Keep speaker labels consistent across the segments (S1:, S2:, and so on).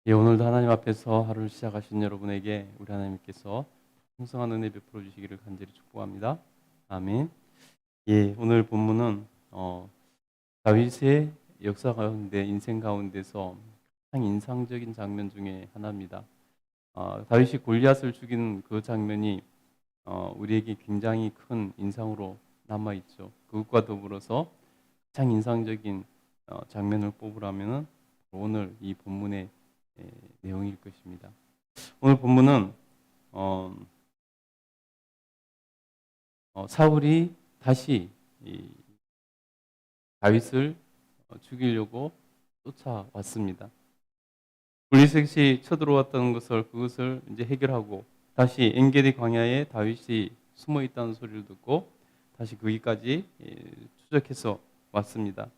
S1: 예, 오늘도 하나님 앞에서 하루를 시작하신 여러분에게 우리 하나님께서 풍성한 은혜 베풀어 주시기를 간절히 축복합니다. 아멘. 예, 오늘 본문은 다윗의 역사 가운데 인생 가운데서 가장 인상적인 장면 중에 하나입니다. 다윗이 골리앗을 죽이는 그 장면이 우리에게 굉장히 큰 인상으로 남아 있죠. 그것과 더불어서 가장 인상적인 장면을 뽑으라면은 오늘 이 본문의 내용일 것입니다. 오늘 본문은 어, 사울이 다시 이 다윗을 죽이려고 쫓아왔습니다. 블리셋이 쳐들어왔다는 그것을 이제 해결하고 다시 엔게디 광야에 다윗이 숨어 있다는 소리를 듣고 다시 거기까지 추적해서 왔습니다.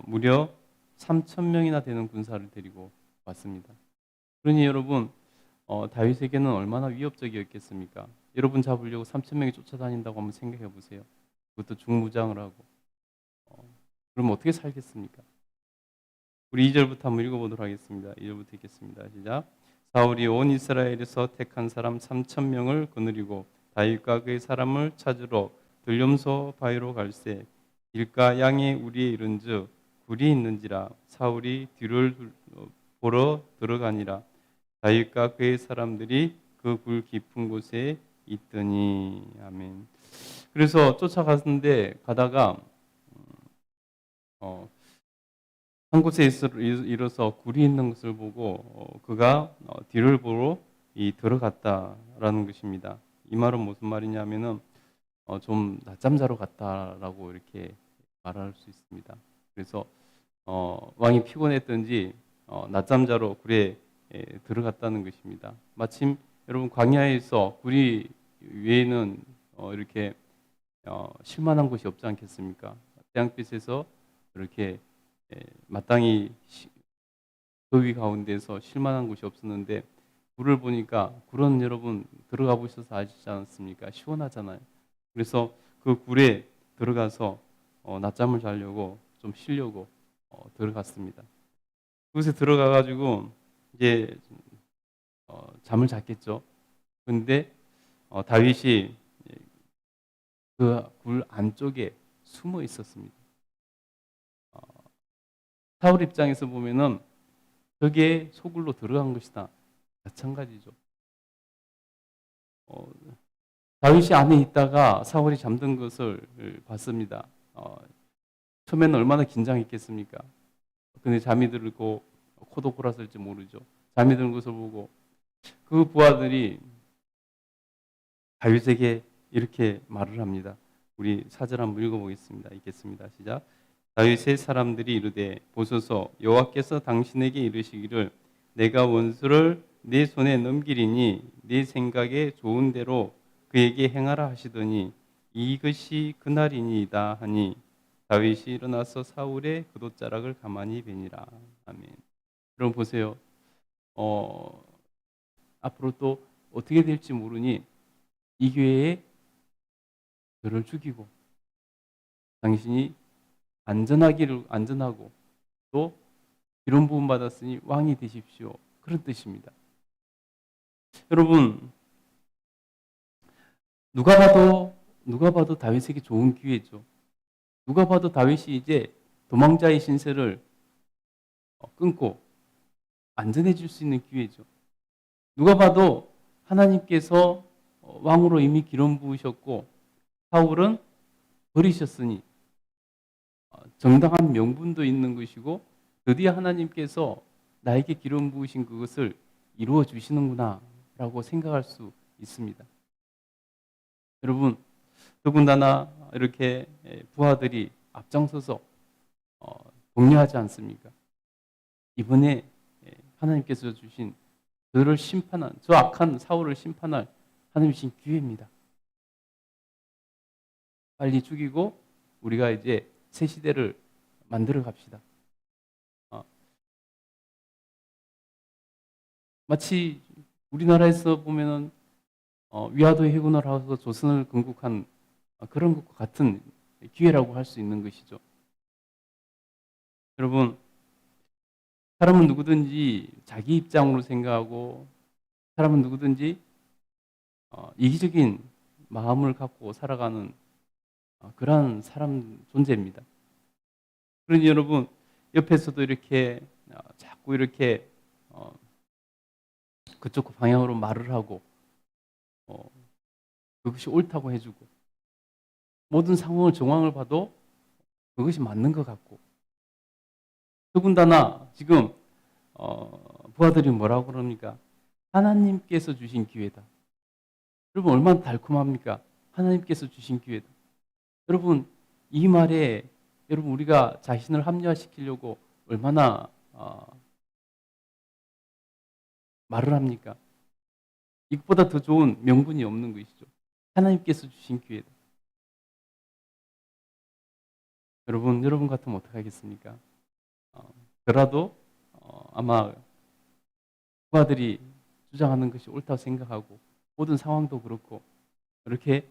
S1: 무려 3천 명이나 되는 군사를 데리고 왔습니다. 그러니 여러분 다윗에게는 얼마나 위협적이었겠습니까? 여러분 잡으려고 3천 명이 쫓아다닌다고 한번 생각해 보세요. 그것도 중무장을 하고. 그럼 어떻게 살겠습니까? 우리 2절부터 한번 읽어보도록 하겠습니다. 2절부터 읽겠습니다. 시작. 사울이 온 이스라엘에서 택한 사람 3천 명을 거느리고 다윗과 그의 사람을 찾으러 들림소 바위로 갈새 길가 양의 우리에 이른즉 굴이 있는지라 사울이 뒤를 보러 들어가니라 다윗과 그의 사람들이 그 굴 깊은 곳에 있더니 아멘. 그래서 쫓아갔는데 가다가 어, 한 곳에 이르러서 굴이 있는 것을 보고 그가 뒤를 보러 들어갔다라는 것입니다. 이 말은 무슨 말이냐면은 좀 낮잠 자러 갔다라고 이렇게 말할 수 있습니다. 그래서 왕이 피곤했던지 낮잠 자러 굴에 들어갔다는 것입니다. 마침 여러분 광야에서 굴이 외에는 이렇게 쉴만한 곳이 없지 않겠습니까? 태양빛에서 이렇게 마땅히 더위 가운데서 쉴만한 곳이 없었는데 굴을 보니까 굴은 여러분 들어가 보셔서 아시지 않습니까? 시원하잖아요. 그래서 그 굴에 들어가서 낮잠을 자려고 좀 쉬려고 들어갔습니다. 그곳에 들어가 가지고 이제 잠을 잤겠죠. 그런데 다윗이 그 굴 안쪽에 숨어 있었습니다. 어, 사울 입장에서 보면은 저게 소굴로 들어간 것이다. 마찬가지죠. 어, 다윗이 안에 있다가 사울이 잠든 것을 봤습니다. 처음에는 얼마나 긴장했겠습니까? 근데 잠이 들고 코도 골았을지 모르죠. 잠이 드는 것을 보고 그 부하들이 다윗에게 이렇게 말을 합니다. 우리 사절 한번 읽어보겠습니다. 읽겠습니다. 시작. 다윗의 사람들이 이르되 보소서 여호와께서 당신에게 이르시기를 내가 원수를 네 손에 넘기리니 네 생각에 좋은 대로 그에게 행하라 하시더니 이것이 그날이니이다 하니 다윗이 일어나서 사울의 그돛자락을 가만히 베니라. 아멘. 여러분 보세요. 어, 앞으로 또 어떻게 될지 모르니 이 기회에 저를 죽이고 당신이 안전하고 또 이런 부분 받았으니 왕이 되십시오. 그런 뜻입니다. 여러분 누가 봐도 다윗에게 좋은 기회죠. 누가 봐도 다윗이 이제 도망자의 신세를 끊고 안전해질 수 있는 기회죠. 누가 봐도 하나님께서 왕으로 이미 기름 부으셨고 사울은 버리셨으니 정당한 명분도 있는 것이고 드디어 하나님께서 나에게 기름 부으신 그것을 이루어 주시는구나 라고 생각할 수 있습니다. 여러분 더군다나 이렇게 부하들이 앞장서서 독려하지 않습니까? 이번에 하나님께서 주신 저를 심판한 저 악한 사울을 심판할 하나님 주신 기회입니다. 빨리 죽이고 우리가 이제 새 시대를 만들어 갑시다. 마치 우리나라에서 보면은 위화도 해군을 하고 조선을 건국한 그런 것과 같은 기회라고 할 수 있는 것이죠. 여러분 사람은 누구든지 자기 입장으로 생각하고 사람은 누구든지 이기적인 마음을 갖고 살아가는 그러한 사람 존재입니다. 그러니 여러분 옆에서도 이렇게 자꾸 이렇게 그쪽 방향으로 말을 하고 그것이 옳다고 해주고 모든 상황을 정황을 봐도 그것이 맞는 것 같고 더군다나 지금 부하들이 뭐라고 그럽니까? 하나님께서 주신 기회다. 여러분 얼마나 달콤합니까? 하나님께서 주신 기회다. 여러분 이 말에 여러분 우리가 자신을 합리화시키려고 얼마나 말을 합니까? 이것보다 더 좋은 명분이 없는 것이죠. 하나님께서 주신 기회다. 여러분 같으면 어떡하겠습니까? 그라도 아마 부하들이 주장하는 것이 옳다고 생각하고 모든 상황도 그렇고 이렇게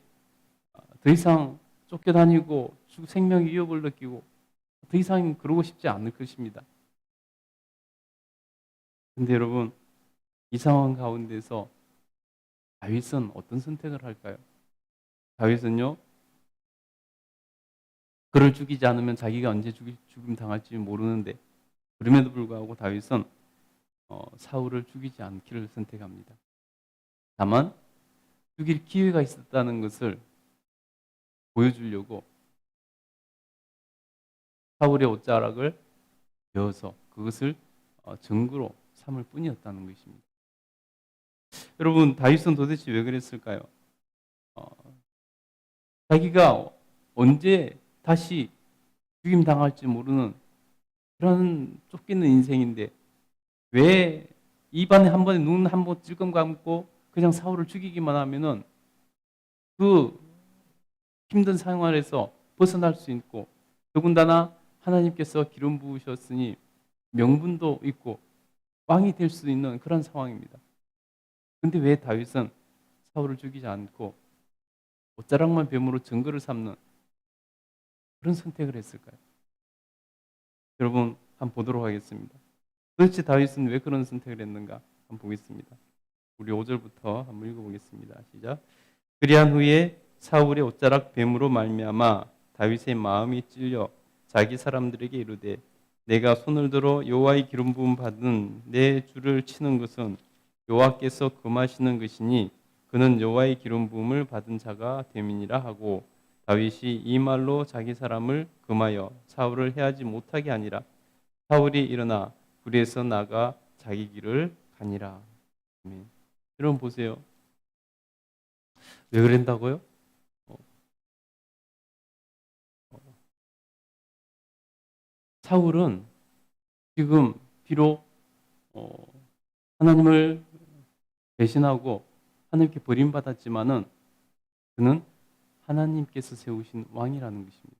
S1: 더 이상 쫓겨다니고 생명의 위협을 느끼고 더 이상 그러고 싶지 않을 것입니다. 근데 여러분 이 상황 가운데서 다윗은 어떤 선택을 할까요? 다윗은요 그를 죽이지 않으면 자기가 언제 죽임 당할지 모르는데 그럼에도 불구하고 다윗은 사울을 죽이지 않기를 선택합니다. 다만 죽일 기회가 있었다는 것을 보여주려고 사울의 옷자락을 베어서 그것을 증거로 삼을 뿐이었다는 것입니다. 여러분 다윗은 도대체 왜 그랬을까요? 자기가 언제 다시 죽임 당할지 모르는 그런 쫓기는 인생인데 왜 입안에 한 번에 눈 한 번 찔끔 감고 그냥 사울을 죽이기만 하면은 그 힘든 생활에서 벗어날 수 있고 더군다나 하나님께서 기름 부으셨으니 명분도 있고 왕이 될 수 있는 그런 상황입니다. 근데 왜 다윗은 사울을 죽이지 않고 옷자락만 뱀으로 증거를 삼는 그런 선택을 했을까요? 여러분 한번 보도록 하겠습니다. 도대체 다윗은 왜 그런 선택을 했는가 한번 보겠습니다. 우리 5절부터 한번 읽어보겠습니다. 시작. 그리한 후에 사울의 옷자락 뱀으로 말미암아 다윗의 마음이 찔려 자기 사람들에게 이르되 내가 손을 들어 여호와의 기름 부음 받은 내 주를 치는 것은 여호와께서 금하시는 것이니 그는 여호와의 기름 부음을 받은 자가 됨이니라 하고 다윗이 이 말로 자기 사람을 금하여 사울을 해하지 못하게 하니라. 사울이 일어나 굴에서 나가 자기 길을 가니라. 아멘. 여러분 보세요. 왜 그런다고요? 사울은 지금 비록 하나님을 배신하고 하나님께 버림받았지만은 그는 하나님께서 세우신 왕이라는 것입니다.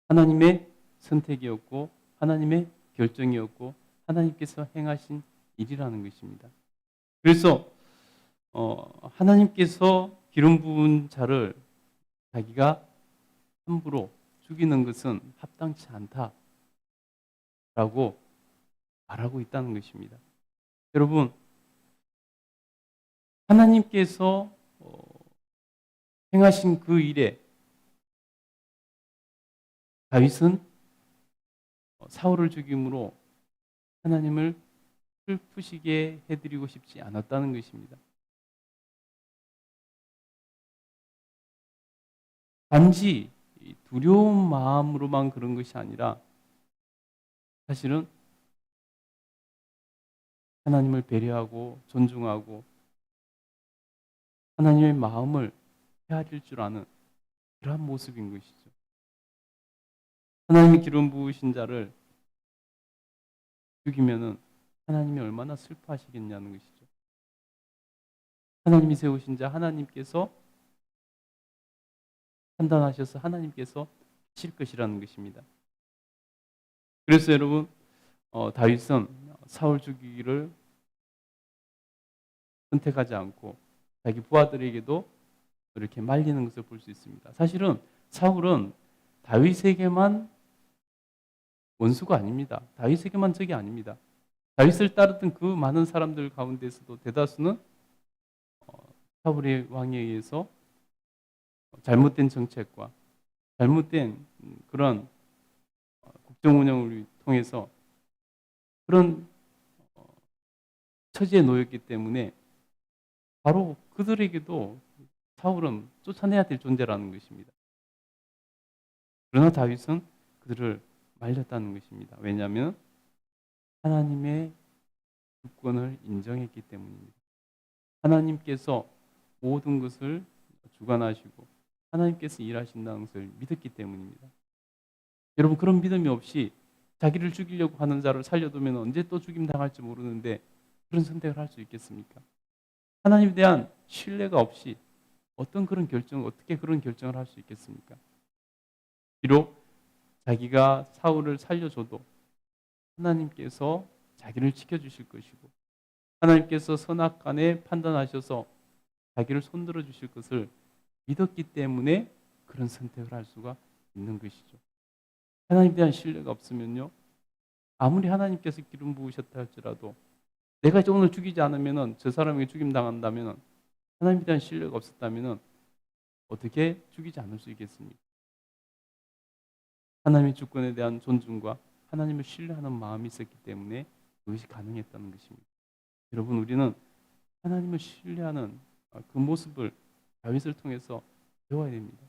S1: 하나님의 선택이었고 하나님의 결정이었고 하나님께서 행하신 일이라는 것입니다. 그래서 하나님께서 기름 부은 자를 자기가 함부로 죽이는 것은 합당치 않다라고 말하고 있다는 것입니다. 여러분 하나님께서 행하신 그 일에 다윗은 사울을 죽임으로 하나님을 슬프시게 해드리고 싶지 않았다는 것입니다. 단지 두려운 마음으로만 그런 것이 아니라 사실은 하나님을 배려하고 존중하고 하나님의 마음을 헤아릴 줄 아는 그러한 모습인 것이죠. 하나님의 기름 부으신 자를 죽이면은 하나님이 얼마나 슬퍼하시겠냐는 것이죠. 하나님이 세우신 자 하나님께서 판단하셔서 하나님께서 하실 것이라는 것입니다. 그래서 여러분 다윗은 사울 죽이기를 선택하지 않고 자기 부하들에게도 이렇게 말리는 것을 볼 수 있습니다. 사실은 사울은 다윗에게만 원수가 아닙니다. 다윗에게만 적이 아닙니다. 다윗을 따르던 그 많은 사람들 가운데서도 대다수는 사울의 왕에 의해서 잘못된 정책과 잘못된 그런 국정 운영을 통해서 그런 처지에 놓였기 때문에 바로 그들에게도 사울은 쫓아내야 될 존재라는 것입니다. 그러나 다윗은 그들을 말렸다는 것입니다. 왜냐하면 하나님의 주권을 인정했기 때문입니다. 하나님께서 모든 것을 주관하시고 하나님께서 일하신다는 것을 믿었기 때문입니다. 여러분, 그런 믿음이 없이 자기를 죽이려고 하는 자를 살려두면 언제 또 죽임 당할지 모르는데 그런 선택을 할 수 있겠습니까? 하나님에 대한 신뢰가 없이 어떻게 그런 결정을 할 수 있겠습니까? 비록 자기가 사울을 살려줘도 하나님께서 자기를 지켜주실 것이고 하나님께서 선악간에 판단하셔서 자기를 손들어 주실 것을 믿었기 때문에 그런 선택을 할 수가 있는 것이죠. 하나님에 대한 신뢰가 없으면요, 아무리 하나님께서 기름 부으셨다 할지라도 내가 오늘 죽이지 않으면 저 사람에게 죽임 당한다면, 하나님에 대한 신뢰가 없었다면 어떻게 죽이지 않을 수 있겠습니까? 하나님의 주권에 대한 존중과 하나님을 신뢰하는 마음이 있었기 때문에 그것이 가능했다는 것입니다. 여러분, 우리는 하나님을 신뢰하는 그 모습을 다윗을 통해서 배워야 됩니다.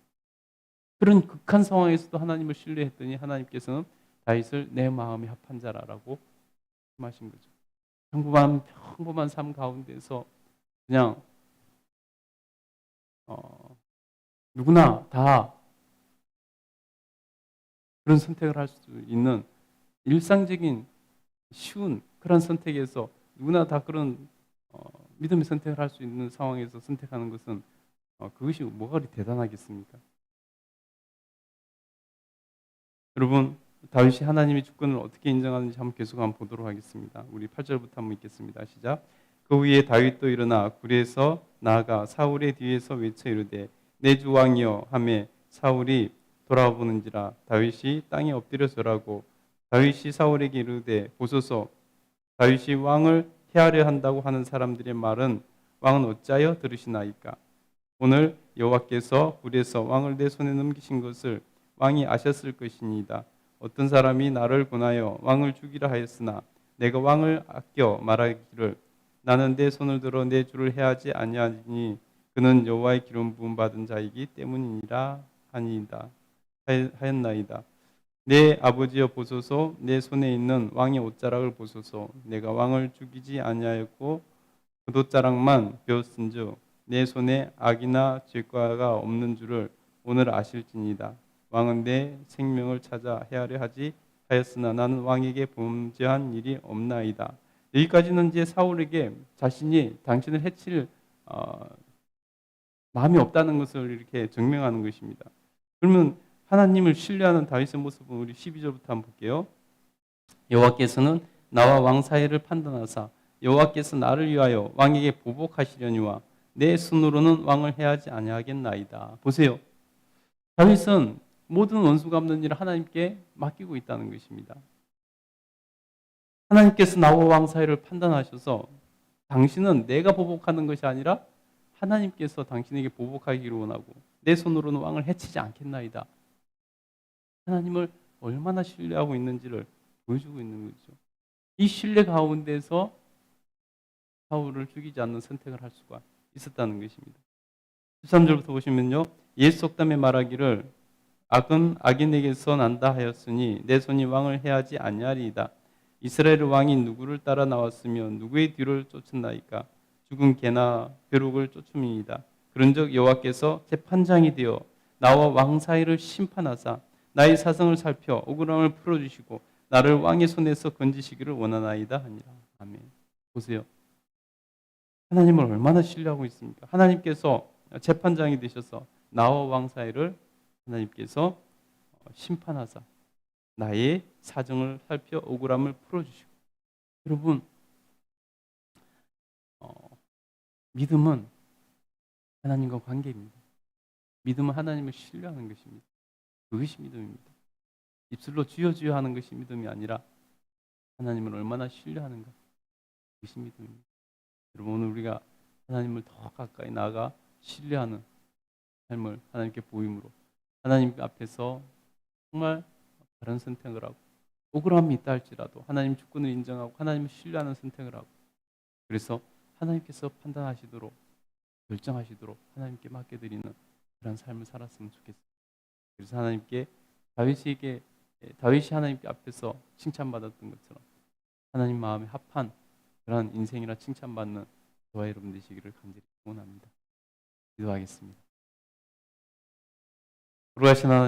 S1: 그런 극한 상황에서도 하나님을 신뢰했더니 하나님께서는 다윗을 내 마음에 합한 자라고 말씀하신 거죠. 평범한 삶 가운데서 그냥 누구나 다 그런 선택을 할 수 있는 일상적인 쉬운 그런 선택에서 누구나 다 그런 믿음의 선택을 할 수 있는 상황에서 선택하는 것은 그것이 뭐가 그리 대단하겠습니까? 여러분, 다윗이 하나님의 주권을 어떻게 인정하는지 한번 계속 한번 보도록 하겠습니다. 우리 8절부터 한번 읽겠습니다. 시작. 그 후에 다윗도 일어나 굴에서 나아가 사울의 뒤에서 외쳐 이르되 내 주 왕이여 하매 사울이 돌아보는지라 다윗이 땅에 엎드려 절하고 다윗이 사울에게 이르되 보소서 다윗이 왕을 해하려 한다고 하는 사람들의 말은 왕은 어찌하여 들으시나이까? 오늘 여호와께서 굴에서 왕을 내 손에 넘기신 것을 왕이 아셨을 것이니이다. 어떤 사람이 나를 권하여 왕을 죽이라 하였으나 내가 왕을 아껴 말하기를 나는 내 손을 들어 내 주를 해하지 아니하니 그는 여호와의 기름 부음 받은 자이기 때문이니라 하였나이다. 내 아버지여 보소서 내 손에 있는 왕의 옷자락을 보소서 내가 왕을 죽이지 아니하였고 그 옷자락만 베었은즉 내 손에 악이나 죄과가 없는 줄을 오늘 아실지니이다. 왕은 내 생명을 찾아 해하려 하지 하였으나 나는 왕에게 범죄한 일이 없나이다. 여기까지는 이제 사울에게 자신이 당신을 해칠 마음이 없다는 것을 이렇게 증명하는 것입니다. 그러면 하나님을 신뢰하는 다윗의 모습은 우리 12절부터 한번 볼게요. 여호와께서는 나와 왕 사이를 판단하사 여호와께서 나를 위하여 왕에게 보복하시려니와 내 손으로는 왕을 해하지 아니하겠나이다. 보세요. 다윗은 모든 원수 갚는 일을 하나님께 맡기고 있다는 것입니다. 하나님께서 나와 왕 사이를 판단하셔서 당신은 내가 보복하는 것이 아니라 하나님께서 당신에게 보복하기를 원하고 내 손으로는 왕을 해치지 않겠나이다. 하나님을 얼마나 신뢰하고 있는지를 보여주고 있는 거죠. 이 신뢰 가운데서 사울을 죽이지 않는 선택을 할 수가 있었다는 것입니다. 13절부터 보시면요. 옛 속담에 말하기를 악은 악인에게서 난다 하였으니 내 손이 왕을 해하지 아니하리이다. 이스라엘 왕이 누구를 따라 나왔으며 누구의 뒤를 쫓았나이까? 죽은 개나 벼룩을 쫓음이니이다. 그런즉 여호와께서 재판장이 되어 나와 왕 사이를 심판하사 나의 사성을 살펴 억울함을 풀어주시고 나를 왕의 손에서 건지시기를 원하나이다 하니라. 아멘. 보세요. 하나님을 얼마나 신뢰하고 있습니까? 하나님께서 재판장이 되셔서 나와 왕 사이를 하나님께서 심판하사 나의 사정을 살펴 억울함을 풀어주시고. 여러분, 믿음은 하나님과 관계입니다. 믿음은 하나님을 신뢰하는 것입니다. 그것이 믿음입니다. 입술로 주여 주여 하는 것이 믿음이 아니라 하나님을 얼마나 신뢰하는가 그것이 믿음입니다. 여러분 오늘 우리가 하나님을 더 가까이 나아가 신뢰하는 삶을 하나님께 보임으로 하나님 앞에서 정말 다른 선택을 하고 억울함이 있다 할지라도 하나님 주권을 인정하고 하나님을 신뢰하는 선택을 하고 그래서 하나님께서 판단하시도록 결정하시도록 하나님께 맡겨드리는 그런 삶을 살았으면 좋겠습니다. 그래서 하나님께 다윗이 하나님께 앞에서 칭찬받았던 것처럼 하나님 마음에 합한 그런 인생이라 칭찬받는 저와 여러분 되시기를 간절히 소원합니다. 기도하겠습니다. 돌아가신 하나님